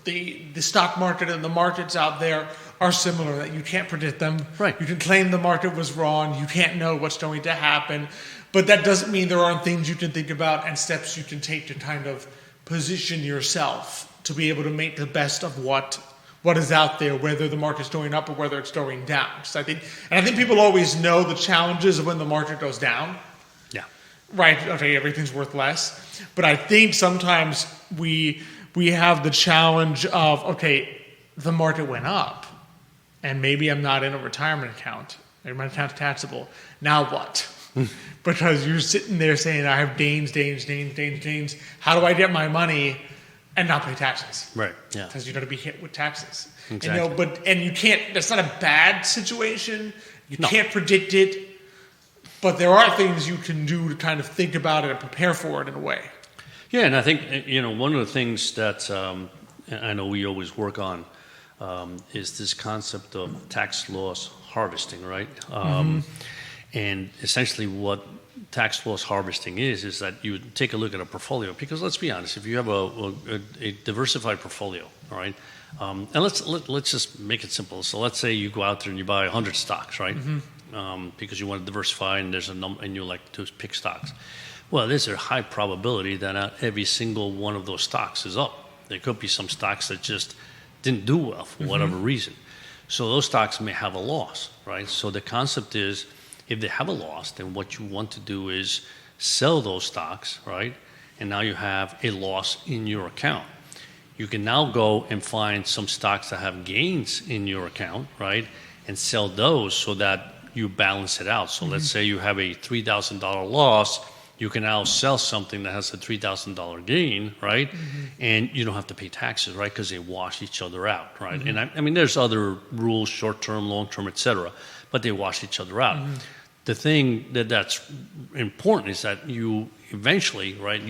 A: the stock market and the markets out there are similar, that you can't predict them.
B: Right.
A: You can claim the market was wrong, you can't know what's going to happen, but that doesn't mean there aren't things you can think about and steps you can take to kind of position yourself to be able to make the best of what is out there, whether the market's going up or whether it's going down. So I think people always know the challenges of when the market goes down.
B: Yeah.
A: Right. Okay. Everything's worth less. But I think sometimes we have the challenge of, okay, the market went up, and maybe I'm not in a retirement account. Maybe my account's taxable. Now what? Because you're sitting there saying, I have gains. How do I get my money and not pay taxes?
B: Right. Yeah.
A: Because you're going to be hit with taxes.
B: Exactly.
A: And you can't. That's not a bad situation. You can't predict it. But there are things you can do to kind of think about it and prepare for it in a way.
B: Yeah, and I think, one of the things that I know we always work on is this concept of tax loss harvesting, right? And essentially what tax loss harvesting is that you take a look at a portfolio, because let's be honest, if you have a diversified portfolio, all right, and let's just make it simple. So let's say you go out there and you buy 100 stocks, right? Because you want to diversify, and there's a number, and you like to pick stocks. Well, there's a high probability that not every single one of those stocks is up. There could be some stocks that just didn't do well for whatever reason. So those stocks may have a loss, right? So the concept is, if they have a loss, then what you want to do is sell those stocks, right? And now you have a loss in your account. You can now go and find some stocks that have gains in your account, right? And sell those so that you balance it out. So let's say you have a $3,000 loss, you can now sell something that has a $3,000 gain, right? And you don't have to pay taxes, right? Because they wash each other out, right? And I mean, there's other rules, short-term, long-term, et cetera, but they wash each other out. The thing that's important is that you eventually, right,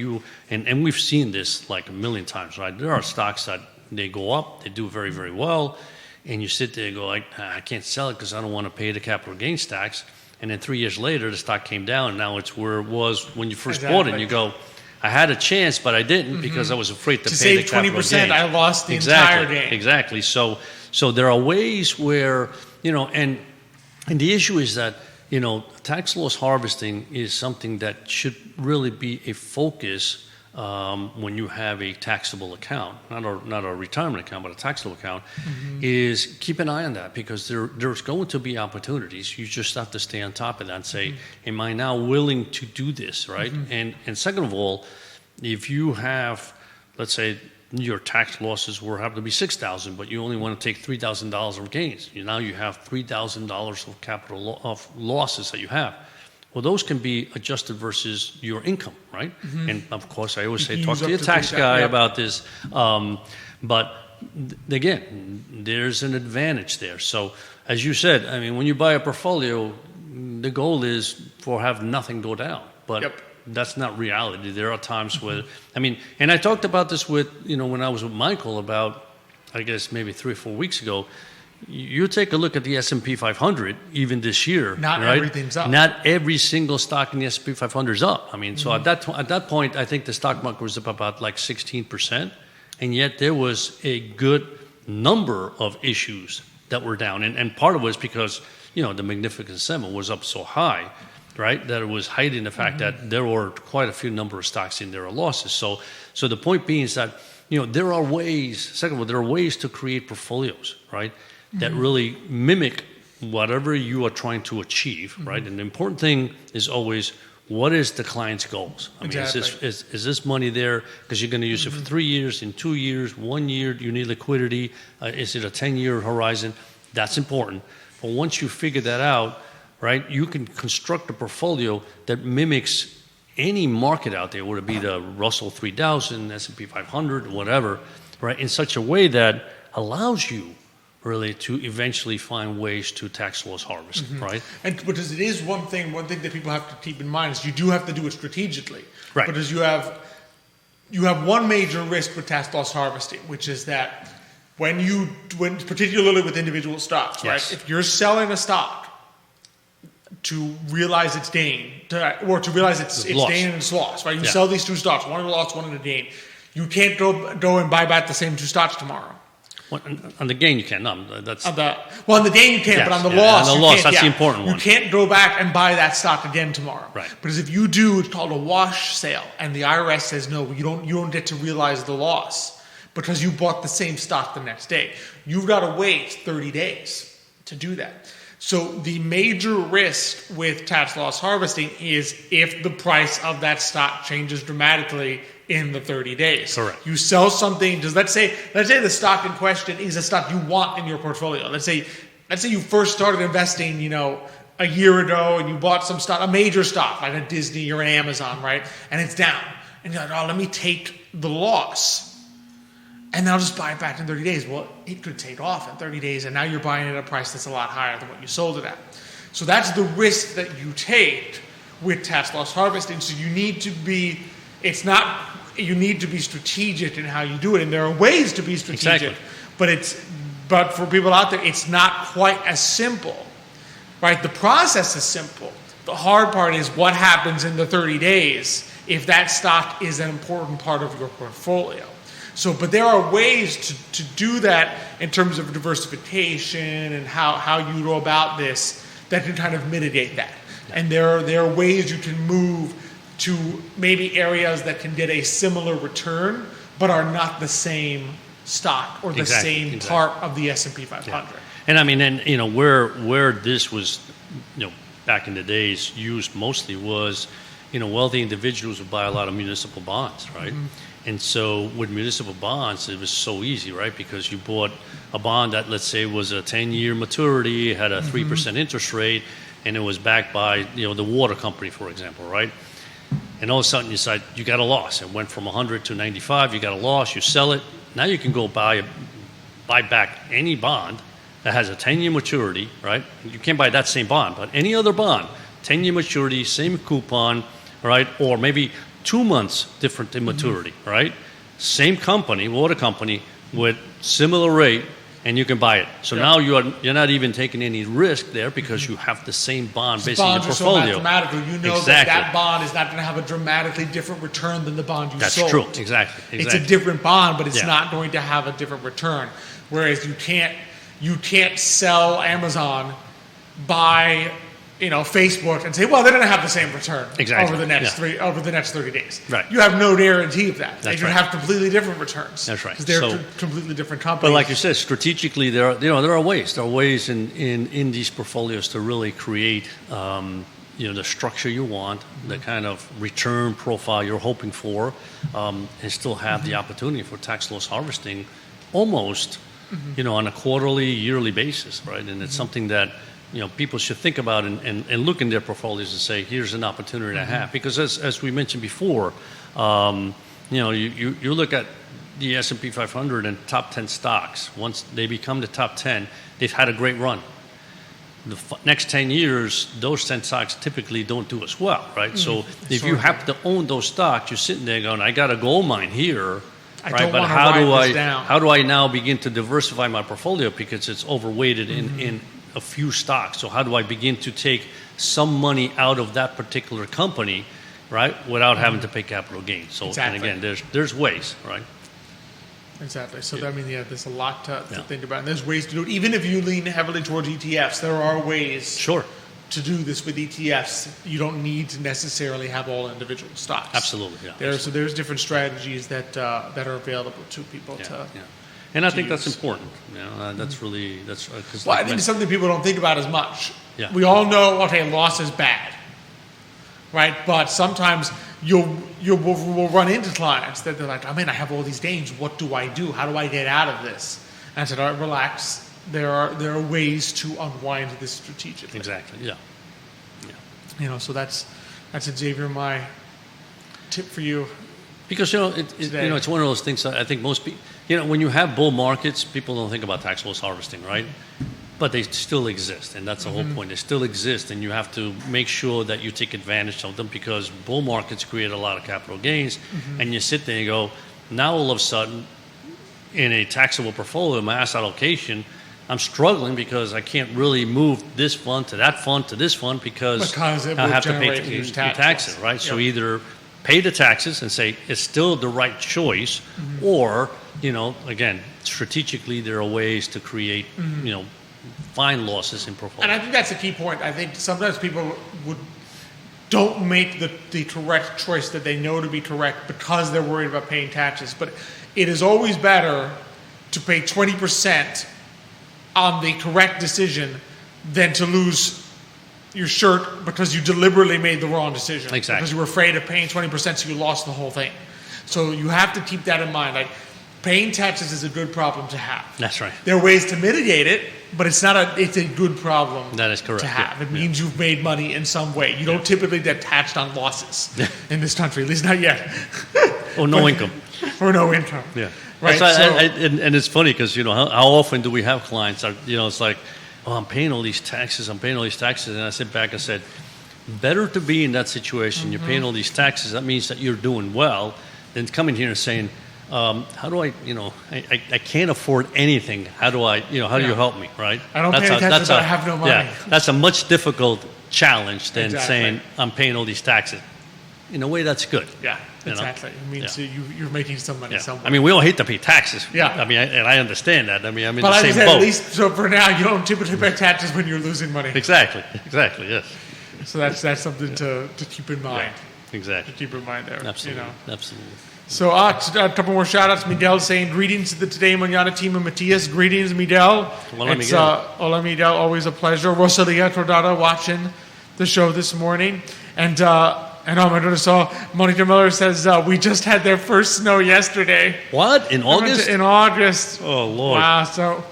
B: and we've seen this like a million times, right? There are stocks that they go up, they do very, very well, and you sit there and go like, I can't sell it because I don't want to pay the capital gains tax. And then 3 years later, the stock came down, and now it's where it was when you first bought it. And you go, I had a chance, but I didn't because I was afraid to pay the capital gains.
A: To save 20%, I lost the entire gain.
B: Exactly. So there are ways where, and the issue is that, tax loss harvesting is something that should really be a focus when you have a taxable account, not a retirement account, but a taxable account, is keep an eye on that, because there's going to be opportunities. You just have to stay on top of that and say, am I now willing to do this, right? And second of all, if you have, let's say, your tax losses happen to be $6,000, but you only want to take $3,000 of gains. Now you have $3,000 of capital of losses that you have. Well, those can be adjusted versus your income, right? And of course, I always say, talk to your tax guy about this. But again, there's an advantage there. So as you said, I mean, when you buy a portfolio, the goal is for have nothing go down, but
A: Yep.
B: that's not reality. There are times where, and I talked about this with, when I was with Michael about, I guess maybe 3 or 4 weeks ago. You take a look at the S&P 500, even this year.
A: Not
B: right?
A: everything's up.
B: Not every single stock in the S&P 500 is up. So at that point, I think the stock market was up about like 16%, and yet there was a good number of issues that were down, and part of it was because the Magnificent Seven was up so high, right, that it was hiding the fact that there were quite a few number of stocks in there are losses. So the point being is that there are ways. Second of all, there are ways to create portfolios, right, that really mimic whatever you are trying to achieve, right? And the important thing is always, what is the client's goals?
A: Exactly.
B: Is this money there because you're going to use it for 3 years, in 2 years, 1 year, you need liquidity? Is it a 10-year horizon? That's important. But once you figure that out, right, you can construct a portfolio that mimics any market out there, whether it be the Russell 3000, S&P 500, whatever, right, in such a way that allows you really to eventually find ways to tax loss harvest, right?
A: And because it is one thing that people have to keep in mind is you do have to do it strategically.
B: Right.
A: Because you have one major risk with tax loss harvesting, which is that when particularly with individual stocks, right?
B: Yes.
A: If you're selling a stock to realize its gain, or to realize its gain and its loss, right? You sell these two stocks, one in a loss, one in a gain. You can't go and buy back the same two stocks tomorrow.
B: On the gain you can. No, that's
A: on the gain you can't,
B: yes,
A: but on the
B: yeah,
A: loss,
B: on the
A: you
B: loss,
A: can't,
B: that's the important one.
A: You can't go back and buy that stock again tomorrow.
B: Right.
A: Because if you do, it's called a wash sale, and the IRS says no, you don't get to realize the loss because you bought the same stock the next day. You've got to wait 30 days to do that. So the major risk with tax loss harvesting is if the price of that stock changes dramatically in the 30 days.
B: Correct.
A: You sell something, let's say the stock in question is a stock you want in your portfolio. Let's say you first started investing, a year ago, and you bought some stock, a major stock like a Disney or an Amazon, right? And it's down. And you're like, oh, let me take the loss. And then I'll just buy it back in 30 days. Well, it could take off in 30 days, and now you're buying it at a price that's a lot higher than what you sold it at. So that's the risk that you take with tax loss harvesting. So you need to be strategic in how you do it. And there are ways to be strategic.
B: Exactly.
A: But for people out there, it's not quite as simple, right? The process is simple. The hard part is what happens in the 30 days if that stock is an important part of your portfolio. So, but there are ways to do that in terms of diversification and how you go about this that can kind of mitigate that. And there are ways you can move to maybe areas that can get a similar return but are not the same stock or the same part of the S&P 500.
B: Yeah. And where this was, back in the days used mostly was, wealthy individuals would buy a lot of municipal bonds, right? And so with municipal bonds, it was so easy, right? Because you bought a bond that, let's say, was a 10-year maturity, had a 3% interest rate, and it was backed by, the water company, for example, right? And all of a sudden, you got a loss. It went from 100 to 95. You got a loss. You sell it. Now you can go buy back any bond that has a 10-year maturity, right? You can't buy that same bond, but any other bond, 10-year maturity, same coupon, right? Or maybe 2 months different in maturity, right? Same company, water company, with similar rate, and you can buy it. So now you're not even taking any risk there because you have the same bond basically in your portfolio.
A: So mathematically, that bond is not going to have a dramatically different return than the bond you sold.
B: That's true, exactly.
A: It's a different bond, but it's not going to have a different return. Whereas you can't sell Amazon, buy Facebook, and say, well, they're going to have the same return over the next 30 days.
B: Right.
A: You have no guarantee of that. They
B: That's
A: should
B: right.
A: have completely different returns.
B: That's right.
A: Because they're completely different companies.
B: But like you said, strategically, there are ways. There are ways in these portfolios to really create the structure you want, the kind of return profile you're hoping for, and still have the opportunity for tax loss harvesting almost on a quarterly, yearly basis, right? And it's something that people should think about and look in their portfolios and say, here's an opportunity I have. Because as we mentioned before, you look at the S&P 500 and top 10 stocks. Once they become the top 10, they've had a great run. next 10 years, those 10 stocks typically don't do as well, right? So if you happen to own those stocks, you're sitting there going, I got a gold mine here, right? But how do I now begin to diversify my portfolio because it's overweighted in a few stocks? So how do I begin to take some money out of that particular company, right, without having to pay capital gains? So and again, there's ways, right?
A: Exactly. So, I mean, there's a lot to think about. And there's ways to do it. Even if you lean heavily towards ETFs, there are ways to do this with ETFs. You don't need to necessarily have all individual stocks.
B: Absolutely, yeah.
A: So there's different strategies that are available to people
B: And I think that's important. That's really,
A: well, I think it's something people don't think about as much.
B: Yeah.
A: We all know, okay, loss is bad, right? But sometimes we'll run into clients that they're like, I mean, I have all these gains. What do I do? How do I get out of this? And I said, all right, relax. There are ways to unwind this strategically.
B: Exactly. Yeah.
A: So that's Xavier, my tip for you.
B: Because it's one of those things that I think most people, when you have bull markets, people don't think about tax loss harvesting, right? But they still exist, and that's the whole point. They still exist, and you have to make sure that you take advantage of them because bull markets create a lot of capital gains, and you sit there and go, now all of a sudden, in a taxable portfolio, my asset allocation, I'm struggling because I can't really move this fund to that fund to this fund because I have to pay taxes, right? Yep. So either pay the taxes and say it's still the right choice, or again, strategically there are ways to create find losses in portfolio.
A: And I think that's a key point. I think sometimes people don't make the correct choice that they know to be correct because they're worried about paying taxes. But it is always better to pay 20% on the correct decision than to lose your shirt because you deliberately made the wrong decision.
B: Exactly.
A: Because you were afraid of paying 20%, so you lost the whole thing. So you have to keep that in mind. Like, paying taxes is a good problem to have.
B: That's right.
A: There are ways to mitigate it, but it's a good problem.
B: That is correct.
A: To have. It means you've made money in some way. You don't typically get taxed on losses in this country, at least not yet.
B: Or no income.
A: Or no income.
B: Yeah.
A: Right.
B: And it's funny because how often do we have clients that it's like, oh, I'm paying all these taxes, and I sit back and said, better to be in that situation. You're paying all these taxes. That means that you're doing well, than coming here and saying, how do I can't afford anything. How do I, how do you help me, right?
A: I don't pay taxes, but I have no money.
B: Yeah, that's a much difficult challenge than saying I'm paying all these taxes. In a way, that's good.
A: Yeah, exactly. It means you're making some money somewhere.
B: I mean, we all hate to pay taxes.
A: Yeah.
B: I mean, and I understand that. I mean, I'm in
A: the
B: same boat.
A: At least, so for now, you don't typically pay taxes when you're losing money.
B: Exactly, yes.
A: So that's something to keep in mind.
B: Yeah, exactly.
A: To keep in mind there.
B: Absolutely.
A: So a couple more shout-outs. Miguel saying, greetings to the Today Mañana team of Matthias. Greetings, Miguel.
B: Hola, Miguel.
A: Hola, Miguel. Always a pleasure. Rosalia Trodada watching the show this morning. And oh my goodness, Monica Miller says, we just had their first snow yesterday.
B: What? In August?
A: In August.
B: Oh, Lord.
A: Wow, so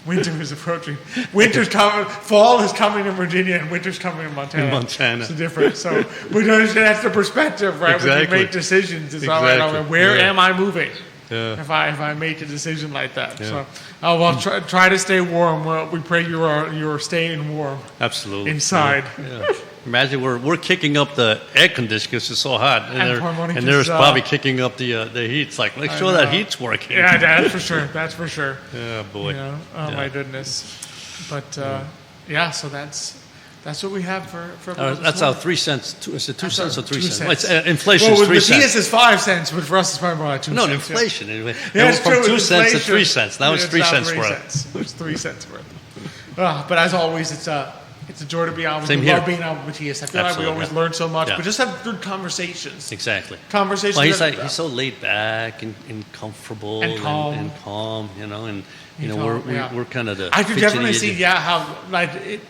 A: winter is approaching. Winter's coming. Fall is coming in Virginia, and winter's coming in Montana. It's different. So we understand that's the perspective, right?
B: Exactly.
A: When you make decisions, it's all right. Where am I moving? Yeah. If I make a decision like that. Yeah. So, try to stay warm. Well, we pray you're staying warm.
B: Absolutely.
A: Inside.
B: Yeah. Imagine we're kicking up the air conditioner because it's so hot, and they're probably kicking up the heat. It's like, make sure that heat's working.
A: Yeah, that's for sure. That's for sure.
B: Yeah, boy.
A: My goodness. But so that's what we have for
B: that's our 3 cents. Is it 2 cents or 3 cents? Well, it's, inflation is 3 cents.
A: Matthias is 5 cents, but for us it's probably more like 2 cents.
B: No, inflation. Anyway.
A: Yeah, it's
B: from
A: true.
B: 2 cents to 3 cents. Now it's 3 cents worth.
A: It's 3 cents worth. But as always, it's a joy to be on with you. Love being on with Matthias. I feel like we always learn so much, but just have good conversations.
B: Exactly.
A: Conversations.
B: Well, he's so laid back and comfortable
A: and calm.
B: We're kind of the.
A: I could definitely see, how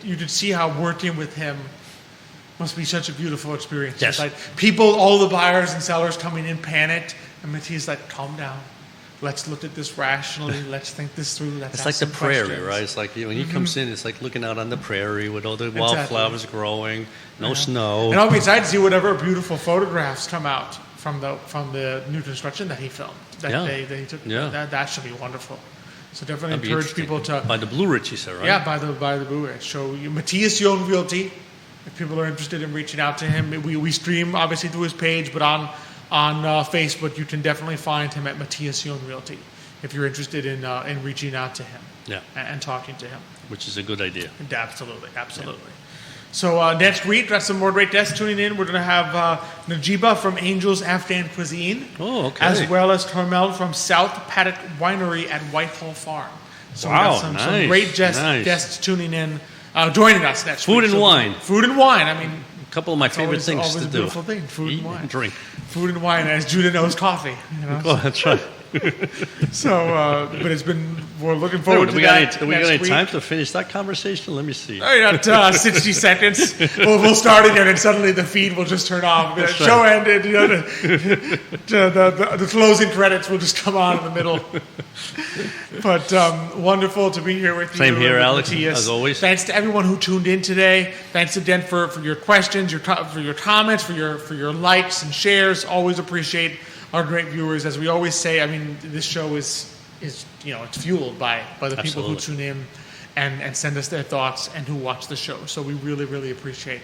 A: you could see how working with him must be such a beautiful experience.
B: Yes.
A: Like people, all the buyers and sellers coming in panicked, and Matthias like, calm down. Let's look at this rationally. Let's think this through.
B: It's like the prairie, right? It's like when he comes in, it's like looking out on the prairie with all the wildflowers growing, no snow.
A: And I'll be excited to see whatever beautiful photographs come out from the new construction that he filmed. That they took. That should be wonderful. So definitely
B: That'd be
A: encourage people to
B: by the Blue Ridge, you said, right?
A: by the Blu-ray. So Matthias Realty. If people are interested in reaching out to him, we stream obviously through his page, but on Facebook you can definitely find him at Matthias Realty if you're interested in reaching out to him.
B: Yeah.
A: And talking to him.
B: Which is a good idea.
A: Absolutely. So next week, got some more great guests tuning in. We're going to have Najiba from Angel's Afghan Cuisine.
B: Oh, okay.
A: As well as Carmel from South Paddock Winery at Whitehall Farm. So we got some great guests tuning in, joining us next week.
B: Food and wine.
A: Food and wine. I mean,
B: a couple of my favorite things
A: always
B: to
A: a
B: do.
A: beautiful thing. Food
B: Eat
A: and wine.
B: And drink.
A: Food and wine, as Judah knows, coffee. You know?
B: Oh, that's right.
A: So, but we're looking forward to that.
B: Do we got any time to finish that conversation? Let me see.
A: I got 60 seconds. We'll start it, and then suddenly the feed will just turn off. The show ended. The closing credits will just come on in the middle. But wonderful to be here with you.
B: Same here, Alex,
A: Matthias.
B: as always.
A: Thanks to everyone who tuned in today. Thanks again for your questions, for your comments, for your likes and shares. Always appreciate our great viewers. As we always say, I mean, this show is it's fueled by the people who tune in and send us their thoughts and who watch the show. So we really, really appreciate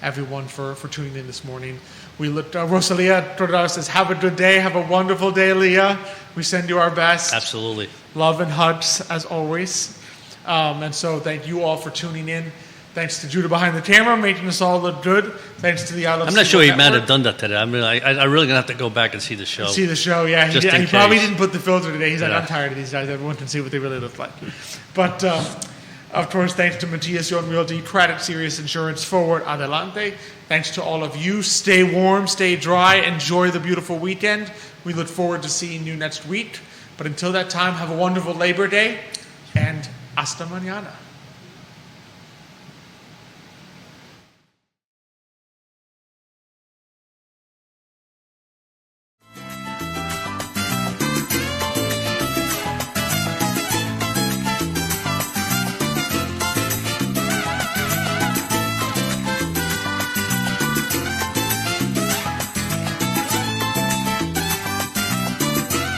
A: everyone for tuning in this morning. We looked, Rosalia Torres says, have a good day. Have a wonderful day, Leah. We send you our best.
B: Absolutely.
A: Love and hugs, as always. And so thank you all for tuning in. Thanks to Judah behind the camera, making us all look good. Thanks to the I Love
B: I'm not
A: CVille
B: sure he
A: Network.
B: might have done that today. I mean, I really going to have to go back and see the show.
A: See the show, yeah. He
B: Just
A: probably
B: case.
A: didn't put the filter today. He's like,
B: Yeah.
A: I'm tired of these guys. Everyone can see what they really look like. But, of course, thanks to Matthias Realty, Craddock Serious Insurance, Forward, Adelante. Thanks to all of you. Stay warm, stay dry, enjoy the beautiful weekend. We look forward to seeing you next week. But until that time, have a wonderful Labor Day, and hasta mañana.